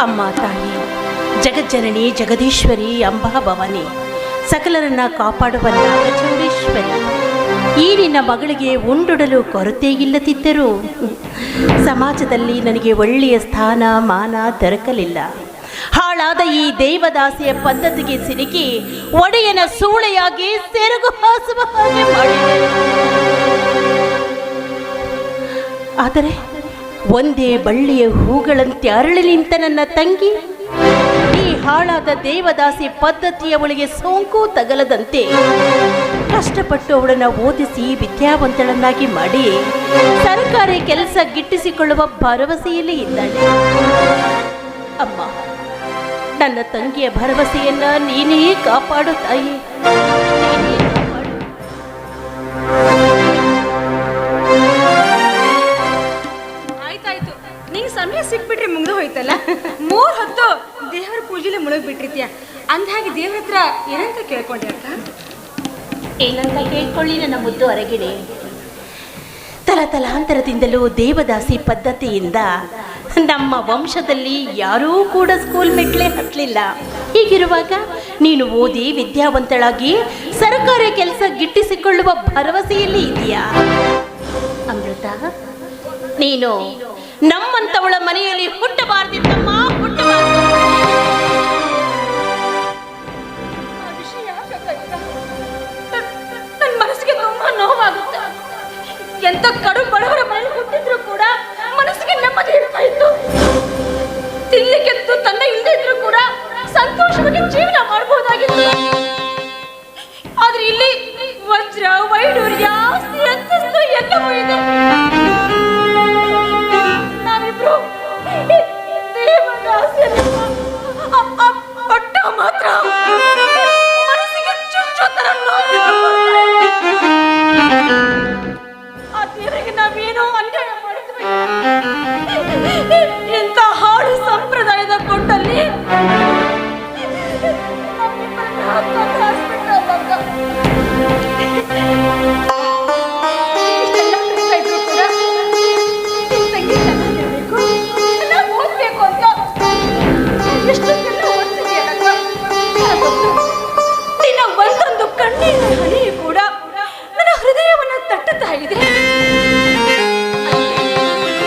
ಅಮ್ಮ ತಾಯಿ, ಜಗಜ್ಜನನಿ, ಜಗದೀಶ್ವರಿ, ಅಂಬಾ ಭವಾನಿ, ಸಕಲರನ್ನ ಕಾಪಾಡುವ ನಾಗಚೌಡೇಶ್ವರಿ, ಈ ನಿನ್ನ ಮಗಳಿಗೆ ಉಂಡುಡಲು ಕೊರತೆ ಇಲ್ಲದಿದ್ದರೂ ಸಮಾಜದಲ್ಲಿ ನನಗೆ ಒಳ್ಳೆಯ ಸ್ಥಾನ ಮಾನ ದೊರಕಲಿಲ್ಲ. ಹಾಳಾದ ಈ ದೇವದಾಸಿಯ ಪದ್ಧತಿಗೆ ಸಿಲುಕಿ ಒಡೆಯನ ಸೂಳೆಯಾಗಿ ಸೆರಗು ಹಾಸುವ ಹಾಗೆ ಮಾಡಿದೆ. ಆದರೆ ಒಂದೇ ಬಳ್ಳಿಯ ಹೂಗಳಂತೆ ಅರಳಿ ನಿಂತ ನನ್ನ ತಂಗಿ ಈ ಹಾಳಾದ ದೇವದಾಸಿ ಪದ್ಧತಿಯವಳಿಗೆ ಸೋಂಕು ತಗಲದಂತೆ ಕಷ್ಟಪಟ್ಟು ಅವಳನ್ನು ಓದಿಸಿ ವಿದ್ಯಾವಂತಳನ್ನಾಗಿ ಮಾಡಿ ಸರ್ಕಾರಿ ಕೆಲಸ ಗಿಟ್ಟಿಸಿಕೊಳ್ಳುವ ಭರವಸೆಯಲ್ಲಿ ಇದ್ದಾಳೆ. ಅಮ್ಮ, ನನ್ನ ತಂಗಿಯ ಭರವಸೆಯನ್ನ ನೀನೇ ಕಾಪಾಡು ತಾಯಿ, ನೀನೇ ಕಾಪಾಡು. ಆಯ್ತಾಯ್ತು, ನಿಂಗೆ ಸಮಯ ಸಿಕ್ಬಿಟ್ರೆ ಮುಗಿದು ಹೋಯ್ತಲ್ಲ. 3 ಹೊತ್ತು ದೇವರ ಪೂಜೆಲೆ ಮುಳುಗ್ಬಿಟ್ಟಿರ್ತೀಯ. ಅಂದಾಗಿ ದೇವ್ರ ಹತ್ರ ಏನಂತ ಕೇಳ್ಕೊಂಡೆ ಅಕ್ಕ? ಏನಂತ ಕೇಳ್ಕೊಳ್ಳಿ ನನ್ನ ಮುದ್ದು ಹೊರಗಿಡೆ. ತಲತಲಾಂತರದಿಂದಲೂ ದೇವದಾಸಿ ಪದ್ಧತಿಯಿಂದ ನಮ್ಮ ವಂಶದಲ್ಲಿ ಯಾರೂ ಕೂಡ ಸ್ಕೂಲ್ ಮೆಟ್ಲೆ ಹತ್ತಲಿಲ್ಲ. ಹೀಗಿರುವಾಗ ನೀನು ಓದಿ ವಿದ್ಯಾವಂತಳಾಗಿ ಸರ್ಕಾರಿ ಕೆಲಸ ಗಿಟ್ಟಿಸಿಕೊಳ್ಳುವ ಭರವಸೆಯಲ್ಲಿ ಇದೆಯಾ? ಅಮೃತ, ನೀನು ನಮ್ಮಂತವಳ ಮನೆಯಲ್ಲಿ ಹುಟ್ಟಬಾರ್ದಿತ್ತಮ್ಮ, ಹುಟ್ಟಬಾರ್ದು. ನನ್ನ ಮನಸ್ಸಿಗೆ ತುಂಬಾ ನೋವಾಗುತ್ತೆ. ಎಂತ ಕಡು ಬಡವರ ಮನೆಯಲ್ಲಿ ಹುಟ್ಟಿದ್ರು ಕೂಡ ಮನಸ್ಸಿಗೆ ನೆಮ್ಮದಿ ಇರ್ತಾ ಇತ್ತು. ತಿನ್ಲಿಕ್ಕೆಂತೂ ತಂದೆ ಇಲ್ಲದೆ ಇದ್ರು ಕೂಡ ಸಂತೋಷವಾಗಿ ಜೀವನ ಮಾಡಬಹುದಾಗಿತ್ತು. ಆದ್ರೆ ಇಲ್ಲಿ ವಜ್ರ, ವೈಡೂರ್ಯ, ಆಸ್ತಿ, ಅಂತಸ್ತು ಎಲ್ಲವೂ ಇದೆ. ನಾವಿಬ್ರು ಪಟ್ಟ ಮಾತ್ರ ಮನಸ್ಸಿಗೆ ಚುಚ್ಚುತ್ತರ ನೋವು. ಆ ದೇವರಿಗೆ ನಾವೇನೋ ಅನ್ಯಾಯ ಮಾಡಿದ್ವಿ. ಇಂಥ ಹಾಳು ಸಂಪ್ರದಾಯದ ಕೊಟ್ಟಲ್ಲಿ ಓದ್ಬೇಕು ಅಂತ ಎಷ್ಟೊಂದೆಲ್ಲ ಓದ್ತಿದ್ಯಲ್ಲ. ನಿನ್ನ ಒಂದೊಂದು ಕಣ್ಣೀರ ಹನಿ ಕೂಡ ನನ್ನ ಹೃದಯವನ್ನು ತಟ್ಟುತ್ತಾ ಇದೆ.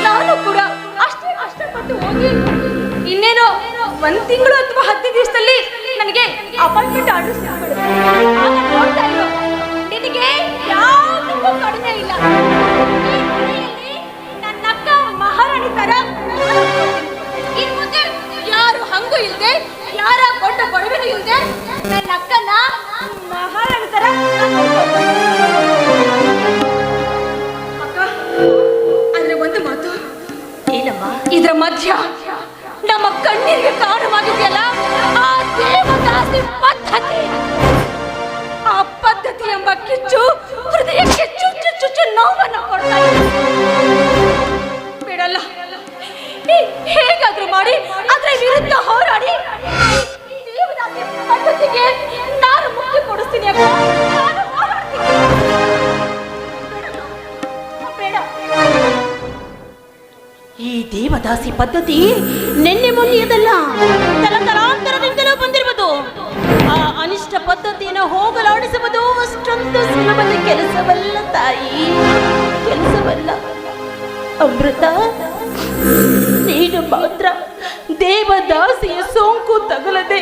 ನಾನು ಕೂಡ ಅಷ್ಟೇ ಕಷ್ಟಪಟ್ಟು ಹೋಗಿ ಇನ್ನೇನೋ 1 ತಿಂಗಳು ಅಥವಾ 10 ದಿವಸದಲ್ಲಿ ನನಗೆ ಅಪಾಯಿಂಟ್ಮೆಂಟ್ ಆರ್ಡರ್ ಸಿಕ್ಬಿಡುತ್ತೆ. ಆಗ ನೋಡ್ತಾ ಇರೋ ನಿನಗೆ ಯಾವುದಕ್ಕೂ ಕಡಿಮೆ ಇಲ್ಲ. ನನ್ನ ಅಕ್ಕ ಮಹಾರಾಣಿ ತರ ಇನ್ ಮುಂದೆ ಯಾರು ಹಂಗೂ ಇಲ್ಲದೆ, ಯಾರ ದೊಡ್ಡ ಬಡವನು ಇಲ್ಲದೆ ನನ್ನ ಅಕ್ಕನ ಮಹಾರಾಣಿ ತರ ಅಕ್ಕ. ಆದ್ರೆ ಒಂದು ಮಾತು, ಏನಮ್ಮ? ಇದ್ರ ಮಧ್ಯ ನಮ್ಮ ಕಣ್ಣೀರಿಗೆ ಕಾರಣವಾಗಿದೆಯಲ್ಲ ಆ ದೇವದಾಸಿ ಪದ್ಧತಿ. ಆ ಪದ್ಧತಿ ಎಂಬ ಕಿಚ್ಚು ಹೃದಯಕ್ಕೆ ಚುಚ್ಚು ಚುಚ್ಚು ನೋವನ್ನು ಕೊಡ್ತಾ ಇದೆ. ಬಿಡಲ್ಲ, ಹೇಗಾದ್ರೂ ಮಾಡಿ ಅದರ ವಿರುದ್ಧ ಹೋರಾಡಿ ದೇವದಾಸಿ ಪದ್ಧತಿಗೆ ನಾನು ಮುಕ್ತಿ ಕೊಡಿಸ್ತೀನಿ ಅಕ್ಕ. ನಾನು ಹೋರಾಡ್ತೀನಿ. ಬೇಡ. ಈ ದೇವದಾಸಿ ಪದ್ಧತಿ ನಿನ್ನೆ ಮೊನ್ನೆಯದಲ್ಲ, ತಲತಲಾಂತರದಿಂದಲೂ ಬಂದಿರುವುದು. ಆ ಅನಿಷ್ಟ ಪದ್ಧತಿಯನ್ನು ಹೋಗಲಾಡಿಸುವುದು ಅಷ್ಟೊಂದು ಸುಲಭದ ಕೆಲಸವಲ್ಲ ತಾಯಿ, ಕೆಲಸವಲ್ಲ. ಅಮೃತ, ನೀನು ಮಾತ್ರ ದೇವದಾಸಿಯ ಸೋಂಕು ತಗಲದೆ,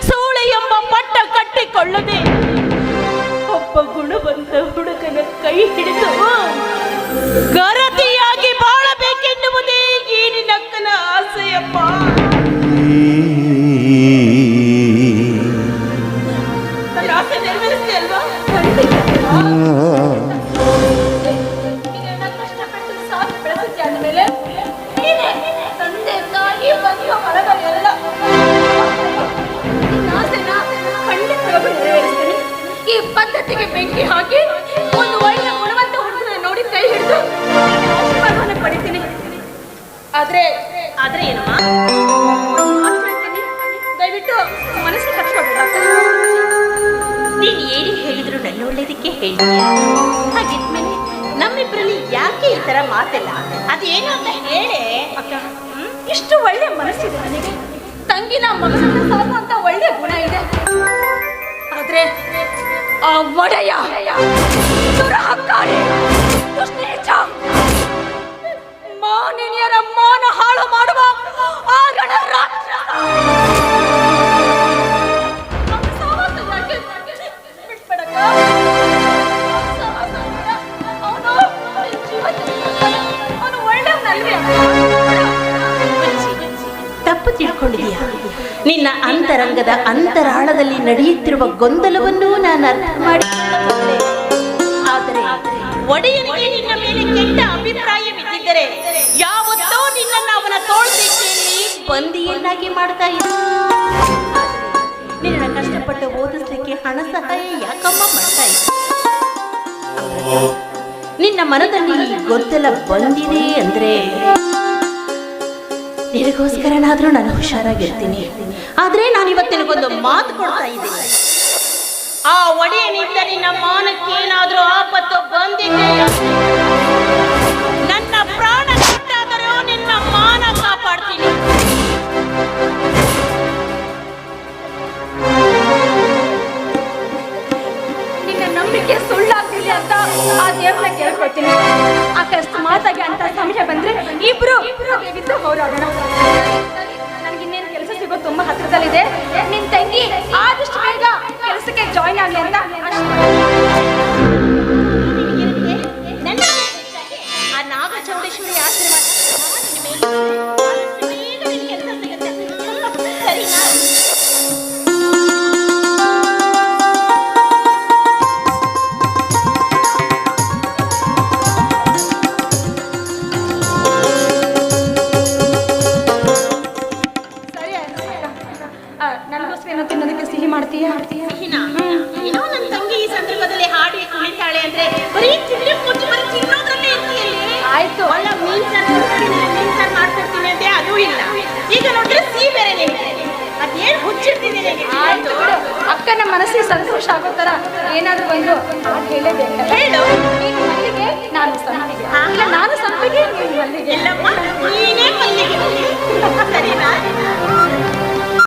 ಸೂಳೆ ಎಂಬ ಪಟ್ಟ ಕಟ್ಟಿಕೊಳ್ಳದೆ ಒಬ್ಬ ಗುಣವಂತ ಹುಡುಗನ ಕೈ ಹಿಡಿದು ಗರತಿಯಾಗಿ ಬಾಳಬೇಕೆನ್ನುವುದೇ ಈ ನಿನ್ನಕ್ಕನ ಆಸೆಯಪ್ಪ. ನನ್ನ ಆಸೆ ನೆರವೇರಿಸ್ತೆ ಅಲ್ವಾ? ಕಷ್ಟಪಟ್ಟು ಸಾಕಿ ಬೆಳೆಸುತ್ತೆ ಆದ್ಮೇಲೆ ತಂದೆ ತಾಯಿ ಬದಿಯೋ ಮರದಲ್ಲಿ ಎಲ್ಲ ಖಂಡಿತವಾಗೂ ನೆರವೇರಿಸ್ತೀನಿ. ಈ ಪದ್ಧತಿಗೆ ಬೆಂಕಿ ಹಾಕಿ ಒಂದು ಒಳ್ಳೆಯ ಗುಣವಂತ ಹುಡುಗನ ನೋಡಿ ಕೈ ಹಿಡಿದು ಆಶೀರ್ವಾದವನ್ನು ಪಡಿತೀನಿ. ಆದ್ರೆ ಏನಮ್ಮ? ದಯವಿಟ್ಟು ಮನಸ್ಸಿಗೆ ಹಚ್ಕೊಬೇಡ. ನೀನು ಏನು ಹೇಳಿದ್ರು ನನ್ನ ಒಳ್ಳೇದಕ್ಕೆ ಹೇಳ್ತೀಯ. ಹಾಗಿದ್ಮೇಲೆ ನಮ್ಮಿಬ್ಬರಲ್ಲಿ ಯಾಕೆ ಈ ತರ ಮಾತೆಲ್ಲ? ಅದೇನು ಅಂತ ಹೇಳಿ ಅಕ್ಕ. ಇಷ್ಟು ಒಳ್ಳೆ ಮನಸ್ಸಿದೆ ನನಗೆ. ತಂಗಿನ ಮಗನ ಸಾಕು ಅಂತ ಒಳ್ಳೆ ಗುಣ ಇದೆ. ಆದ್ರೆ ಆ ಒಡೆಯ ದುರಹಂಕಾರಿ, ದುಷ್ಟನೀಚ, ಮಾನಿನಿಯರ ಮಾನ ಹಾಳು ಮಾಡುವ ಆ ರಣರಾಕ್ಷಸ. ಅವ್ನ ಸಹವಾಸ ಯಾಕೆ ಬಿಟ್ಬಿಡಕ್ಕ? ಅವನು ಒಳ್ಳೆಯವನಲ್ವೇ? ತಪ್ಪು ತಿಳ್ಕೊಂಡಿದೀಯ. ನಿನ್ನ ಅಂತರಂಗದ ಅಂತರಾಳದಲ್ಲಿ ನಡೆಯುತ್ತಿರುವ ಗೊಂದಲವನ್ನು ನಾನು ಅರ್ಥ ಮಾಡಿಕೊಳ್ಳಬಲ್ಲೆ. ಆದರೆ ಒಡೆಯನಿಗೆ ನಿನ್ನ ಮೇಲೆ ಕೆಟ್ಟ ಅಭಿಪ್ರಾಯವಿದ್ದರೆ ಯಾವತ್ತೋ ನಿನ್ನನ್ನು ಅವನ ತೋಳ್ದಿಟ್ಟೆಯಲ್ಲಿ ಬಂದಿಯನ್ನಾಗಿ ಮಾಡ್ತಾ ಇದ್ದ. ನಿನ್ನ ಕಷ್ಟಪಟ್ಟು ಓದಿಸ್ಲಿಕ್ಕೆ ಹಣ ಸಹಾಯ ಯಾಕಮ್ಮ ಮಾಡ್ತಾ ಇದ್ದ? ನಿನ್ನ ಮನದಲ್ಲಿ ಈ ಗೊಂದಲ ಬಂದಿದೆ ಅಂದ್ರೆ ನಿನಗೋಸ್ಕರನಾದ್ರೂ ನಾನು ಹುಷಾರಾಗಿರ್ತೀನಿ. ಆದ್ರೆ ನಾನು ಇವತ್ತಿನಗೊಂದು ಮಾತು ಕೊಡ್ತಾ ಇದ್ದೀನಿ. ಆ ಒಡೆಯನಿಂದ ನಿನ್ನ ಮಾನಕ್ಕೇನಾದ್ರೂ ಆಪತ್ತು ಬಂದಿದೆ, ನನ್ನ ಪ್ರಾಣ ಕೊಟ್ಟಾದರೂ ನಿನ್ನ ಮಾನ ಕಾಪಾಡ್ತೀನಿ. ನಿನ್ನ ನಂಬಿಕೆ ಸುಳ್ಳಾಗ್ತಿದೆ ಅಂತ ಆ ದೇವ್ರನ್ನ ಕೇಳ್ಕೊಳ್ತೀನಿ. ಅಕಸ್ಮಾತಾಗಿ ಅಂತ ಸಮಯ ಬಂದ್ರೆ ಇಬ್ರು ಬಿದ್ದು ಹೋರಾಡೋಣ. ನನಗಿನ್ನೇನು ಕೆಲಸ ಸಿಗೋ ತುಂಬಾ ಹತ್ರದಲ್ಲಿದೆ. ನಿನ್ ತಂಗಿ ಆದಷ್ಟು ಬೇಗ ಕೆಲಸಕ್ಕೆ ಜಾಯಿನ್ ಆಗಲಿ ಅಂತ ಆ ನಾಗಚೌಡೇಶ್ವರಿ ಆಶೀರ್ವಾದ ಕೆಲಸ ಸಿಗುತ್ತೆ. ಸರಿನಾ? ನನಗೋಸ್ಕರ ತಿನ್ನೋದಕ್ಕೆ ಸಿಹಿ ಮಾಡ್ತೀಯಾ? ಏನೋ ನನ್ನ ತಂಗಿ ಈ ಸಂದರ್ಭದಲ್ಲಿ ಹಾಡಿ ಕುಣಿತಾಳೆ ಅಂದ್ರೆ ಬರೀ ತಿಂಡಿ ಕೊಟ್ಟು ಬರೀ ತಿನ್ನೋದ್ರಲ್ಲೇ ಇರ್ತೀಯಲ್ಲಿ. ಆಯ್ತು. ಅಲ್ಲ, ಮೀನ್ ಸಾರು ಮಾಡ್ಕೊಡ್ತೀನಿ ಅಂತೆ, ಅದು ಇಲ್ಲ. ಈಗ ನೋಡ್ರೆ ಸಿಹಿ ಬೇರೆ ನಿನಗೆ. ಅದೇನು ಹುಚ್ಚಿರ್ತೀನಿ ನಿನಗೆ. ಆಯ್ತು ಬಿಡು. ಅಕ್ಕನ ಮನಸ್ಸಿಗೆ ಸಂತೋಷ ಆಗೋ ತರ ಏನಾದ್ರು ಬಂದು ಹೇಳಬೇಕು. ಹೇಳು. ನೀನು ಮಲ್ಲಿಗೆ, ನಾನು ಸಂಪಿಗೆ. ಇಲ್ಲ, ನಾನು ಸಂಪಿಗೆ, ನೀನು ಮಲ್ಲಿಗೆ. ಎಲ್ಲಮ್ಮ ನೀನೇ ಮಲ್ಲಿಗೆ. ಸರಿನಾ?